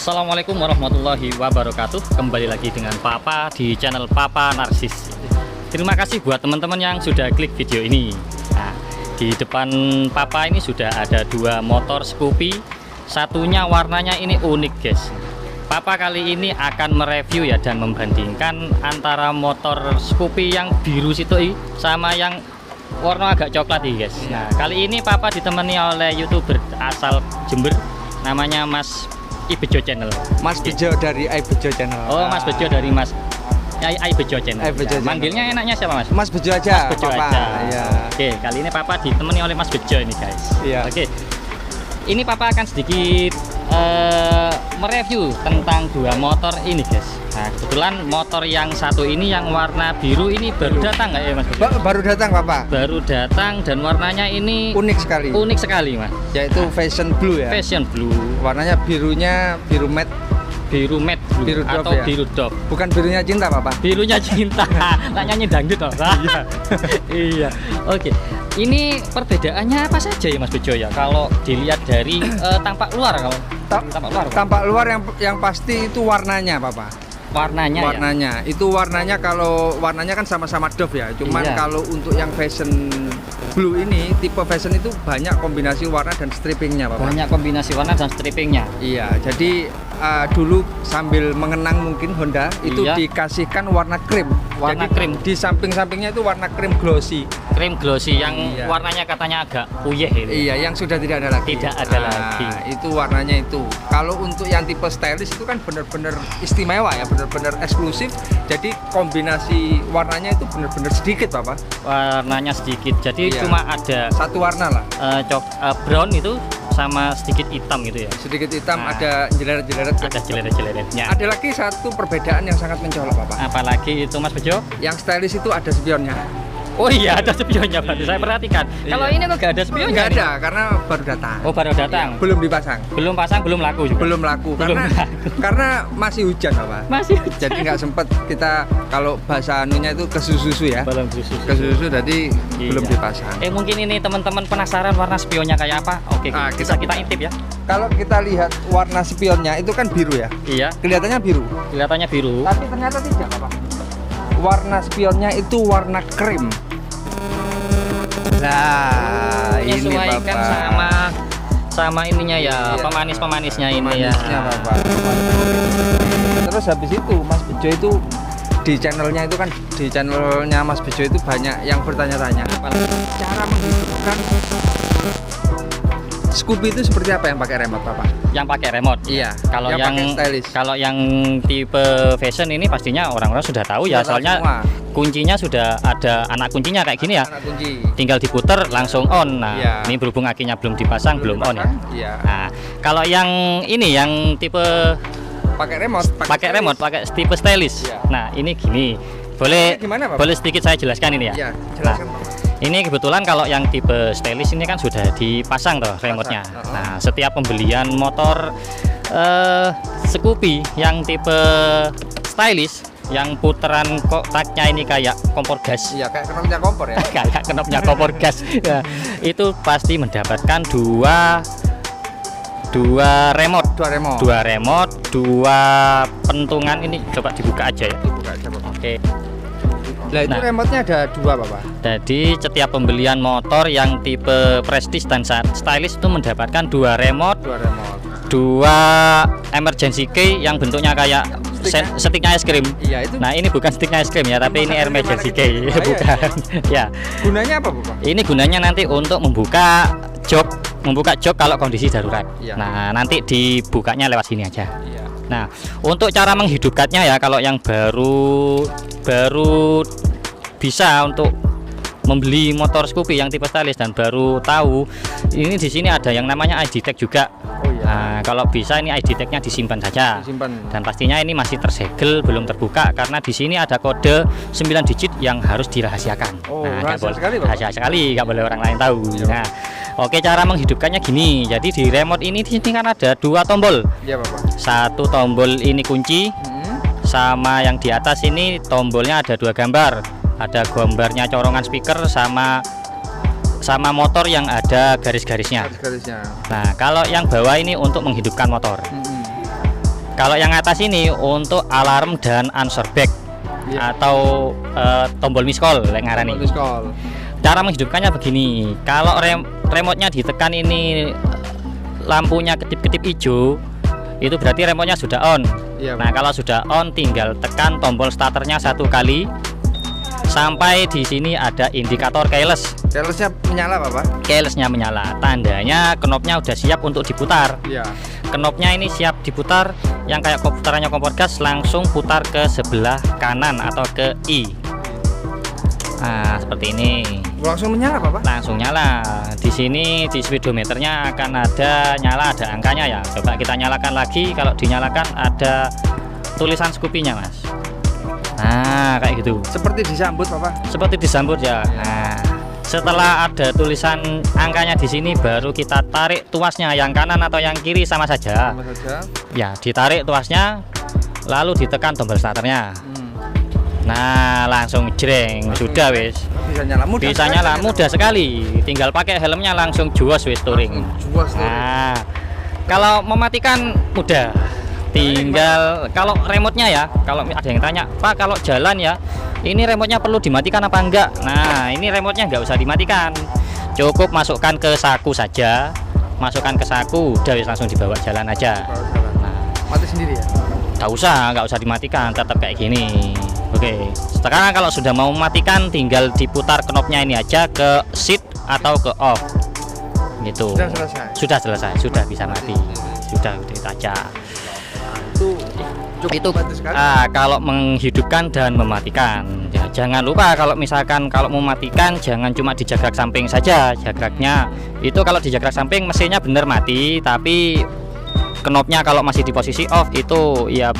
Assalamualaikum warahmatullahi wabarakatuh. Kembali lagi dengan Papa di channel Papa Narsis. Terima kasih buat teman-teman yang sudah klik video ini. Nah, di depan Papa ini sudah ada dua motor Scoopy. Satunya warnanya ini unik guys. Papa kali ini akan mereview ya dan membandingkan antara motor Scoopy yang biru situ sama yang warna agak coklat guys. Nah, kali ini Papa ditemani oleh YouTuber asal Jember, namanya Mas Ibejo Channel. Mas Bejo dari Ibejo Channel. Oh, Mas Bejo dari Mas Ibejo Channel. Ibejo Channel. Manggilnya enaknya siapa Mas? Mas Bejo aja. Mas Bejo Papa. aja. Ya. Oke, kali ini Papa ditemani oleh Mas Bejo ini guys. Iya. Oke. Ini Papa akan sedikit mereview tentang dua motor ini guys. Nah, kebetulan motor yang satu ini yang warna biru ini baru datang nggak ya Mas Bejo? Baru datang Papa. Baru datang dan warnanya ini Unik sekali. unik sekali Mas. Yaitu Fashion Blue ya. Fashion Blue. Warnanya birunya biru matte, Biru matte blue Biru dove atau ya? biru dove. bukan birunya cinta Papa. Birunya cinta. Tak nyanyi dangdut toh. Iya. Iya. Oke. Ini perbedaannya apa saja ya Mas Bejo ya? Kalau dilihat dari tampak luar, kalau tampak luar. Pak? Tampak luar yang pasti itu warnanya Papa. Warnanya ya. Warnanya itu warnanya, kalau warnanya kan sama-sama dove ya. Cuman Iya. kalau untuk yang Fashion Blue ini, tipe Fashion itu banyak kombinasi warna dan strippingnya Papa. Banyak kombinasi warna dan strippingnya. Iya, jadi dulu sambil mengenang mungkin Honda itu Iya. dikasihkan warna krim. Warna Jadi krim. di samping-sampingnya itu warna krim glossy. Krim glossy yang Iya. warnanya katanya agak puyeh ini. Iya, yang sudah tidak ada lagi. Tidak ada lagi. Itu warnanya itu. Kalau untuk yang tipe stylish itu kan benar-benar istimewa ya, benar-benar eksklusif. Jadi kombinasi warnanya itu benar-benar sedikit, Papa. Warnanya sedikit. Jadi Iya. cuma ada Satu warna lah. brown itu sama sedikit hitam gitu ya. Sedikit hitam, Nah. ada jeleret-jeleret. Ada jeleret-jeletnya. Ada lagi satu perbedaan yang sangat mencolok, Papa. Apalagi itu Mas Bejo? Yang stylish itu ada spionnya. Oh iya, ada spionnya berarti. Saya perhatikan. Kalau Iya. ini kok nggak ada spionnya? Enggak nih? ada, karena baru datang. Oh, baru datang. Belum dipasang. Belum pasang, belum laku juga. Belum laku Belum karena laku. karena masih hujan Pak. Masih Jadi nggak sempet kita, kalau bahasa anunya itu kesusu ya. belum khusus. Kesusu jadi Iya. belum dipasang. Mungkin ini teman-teman penasaran warna spionnya kayak apa? Oke, Nah, bisa kita- kita intip ya. Kalau kita lihat warna spionnya itu kan biru ya. Iya, Kelihatannya biru. kelihatannya biru. Tapi ternyata tidak Pak. Warna spionnya itu warna krim. Nah, ini Menyesuaikan Bapak. sama ininya ya, Iya. pemanis-pemanisnya ini ya. Manisnya, Bapak. Terus habis itu Mas Bejo itu di channelnya itu kan, di channelnya Mas Bejo itu banyak yang bertanya-tanya cara menghidupkan Scoopy itu seperti apa yang pakai remote Bapak? Yang pakai remote. Iya. Kalau yang pakai stylish. kalau yang tipe fashion ini pastinya orang-orang sudah tahu ya, Sudah tahu soalnya semua. kuncinya sudah ada anak kuncinya kayak gini ya. Anak kunci. Tinggal diputer langsung on. Nah, Iya. ini berhubung akinya belum dipasang, belum on ya. Iya. Nah, kalau yang ini yang tipe Pakai remote. pakai remote, pakai tipe stylish. Iya. Nah, ini gini. Boleh Ini gimana, Bapak? boleh sedikit saya jelaskan ini ya. Iya, jelaskan Bapak. Ini kebetulan kalau yang tipe stylish ini kan sudah dipasang toh remote-nya. Pasang. Nah, setiap pembelian motor Scoopy yang tipe stylish yang putaran kotaknya ini kayak kompor gas. Iya, kayak knopnya kompor ya. Kayak knopnya kompor gas. Ya, itu pasti mendapatkan dua remote. Dua remote. Dua pentungan ini coba dibuka aja ya. Dibuka aja, Bapak. Oke. Lah itu Nah. remote-nya ada dua Bapak. Jadi setiap pembelian motor yang tipe prestige dan stylish itu mendapatkan dua remote, Dua remote. dua emergency key yang bentuknya kayak Sticknya? sticknya es krim. Iya, itu Nah, ini bukan sticknya es krim ya, tapi ini Masa emergency gimana key. gitu? Bahaya. Bukan. Ya. gunanya apa Bapak? Ini gunanya nanti untuk membuka jok kalau kondisi darurat. Iya. Nah, nanti dibukanya lewat sini aja. Iya. Nah, untuk cara menghidupkannya ya, kalau yang baru bisa untuk membeli motor Scoopy yang tipe stylish dan baru tahu, ini di sini ada yang namanya ID tag juga. Oh iya. Nah, kalau bisa ini ID tagnya disimpan saja. Disimpan. Dan pastinya ini masih tersegel, belum terbuka karena di sini ada kode 9 digit yang harus dirahasiakan. Oh, nggak rahasia boleh- sekali, Bapak. rahasia sekali, nggak boleh orang lain tahu. Iya. Nah, oke, cara menghidupkannya gini. Jadi di remote ini di sini kan ada dua tombol. Iya Bapak. Satu tombol ini kunci, sama yang di atas ini tombolnya ada dua gambar. Ada gambarnya corongan speaker sama motor yang ada garis-garisnya. Garis-garisnya. Nah, kalau yang bawah ini untuk menghidupkan motor. Kalau yang atas ini untuk alarm dan answer back atau tombol miss call ngarani. Cara menghidupkannya begini. Kalau remote-nya ditekan ini lampunya kedip-kedip hijau, itu berarti remote-nya sudah on. Nah, kalau sudah on tinggal tekan tombol starternya 1 kali sampai di sini ada indikator keyless. Keylessnya menyala Pak? Keylessnya menyala, tandanya knopnya udah siap untuk diputar. Knopnya ini siap diputar, yang kayak putarannya kompor gas langsung putar ke sebelah kanan atau ke I. Nah, seperti ini. Langsung menyala Pak? Langsung nyala. Di sini di speedometernya akan ada nyala, ada angkanya ya. Coba kita nyalakan lagi. Kalau dinyalakan ada tulisan Scoopy-nya, Mas. Nah, kayak gitu. Seperti disambut Pak? Seperti disambut ya. Nah, setelah ada tulisan angkanya di sini, baru kita tarik tuasnya, yang kanan atau yang kiri sama saja. Ya, ditarik tuasnya, lalu ditekan tombol starternya. Nah, langsung jreng, sudah wis. Bisa nyala mudah sekali. Tinggal pakai helmnya langsung juos wis touring. Nah, kalau mematikan mudah. Tinggal kalau remote-nya ya, kalau ada yang tanya, "Pak, kalau jalan ya, ini remote-nya perlu dimatikan apa enggak?" Nah, ini remote-nya nggak usah dimatikan. Cukup masukkan ke saku saja. Masukkan ke saku, udah wis langsung dibawa jalan aja. Nah, mati sendiri ya? Nggak usah dimatikan, tetap kayak gini. Oke, sekarang kalau sudah mau mematikan tinggal diputar knopnya ini aja ke seat atau ke off gitu. Sudah selesai, sudah bisa mati, sudah itu aja. Itu kalau menghidupkan dan mematikan ya, jangan lupa kalau misalkan kalau mematikan jangan cuma di jagrak samping saja. Jagraknya itu kalau di jagrak samping mesinnya bener mati, tapi knopnya kalau masih di posisi off itu ya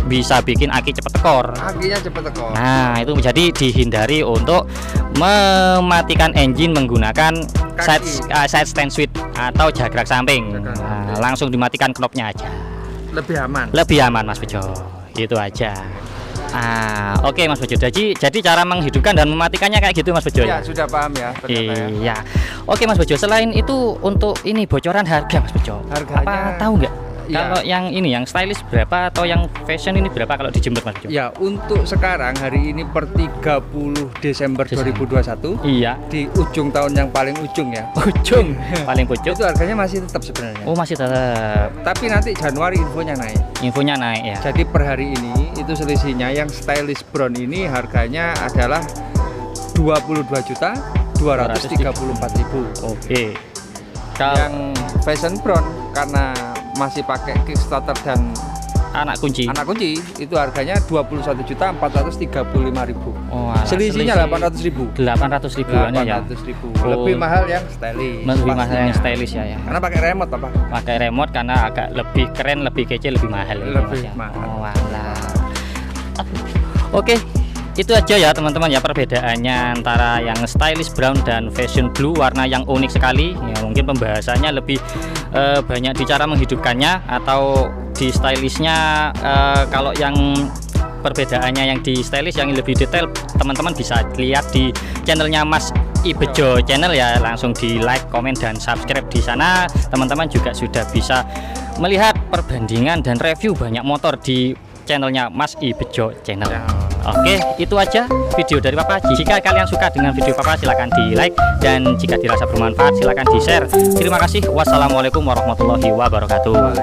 bisa bikin aki cepet tekor. Akinya cepet tekor. Nah, itu jadi dihindari untuk mematikan engine menggunakan side stand switch atau jagrak samping. Nah, langsung dimatikan knopnya aja. Lebih aman Mas Bejo. Itu aja. Oke Mas Bejo. Jadi cara menghidupkan dan mematikannya kayak gitu Mas Bejo ya. Sudah paham ya. Iya. Oke Mas Bejo. Selain itu untuk ini bocoran harga Mas Bejo. Harganya apa tahu nggak? Kalau yang ini yang stylish berapa atau yang fashion ini berapa kalau di Jember Mas Bejo? Ya, untuk sekarang hari ini per 30 Desember 2021. Iya. Di ujung tahun yang paling ujung ya. Ujung. Paling pucuk. Itu harganya masih tetap sebenarnya. Oh, masih tetap. Tapi nanti Januari infonya naik. Infonya naik ya. Jadi per hari ini itu selisihnya yang stylish brown ini harganya adalah 22.234.000. Oke. Yang fashion brown karena masih pakai Kickstarter dan anak kunci itu harganya 21.435.000. Selisihnya 800.000. 800.000 ya. 800.000. Lebih mahal yang stylish. Lebih mahal yang stylish ya. Karena pakai remote apa? Pakai remote karena agak lebih keren, lebih kece, lebih mahal. Lebih mahal. Oh, walah. Oke. Itu aja ya teman-teman ya perbedaannya antara yang stylish brown dan fashion blue, warna yang unik sekali ya. Mungkin pembahasannya lebih banyak di cara menghidupkannya atau di stylishnya. Kalau yang perbedaannya yang di stylish yang lebih detail teman-teman bisa lihat di channelnya Mas Ibejo channel ya, langsung di like, komen, dan subscribe. Di sana teman-teman juga sudah bisa melihat perbandingan dan review banyak motor di channelnya Mas Ibejo channel. Oke, itu aja video dari Papa. Jika kalian suka dengan video Papa silahkan di like, dan jika dirasa bermanfaat silahkan di share. Terima kasih. Wassalamualaikum warahmatullahi wabarakatuh.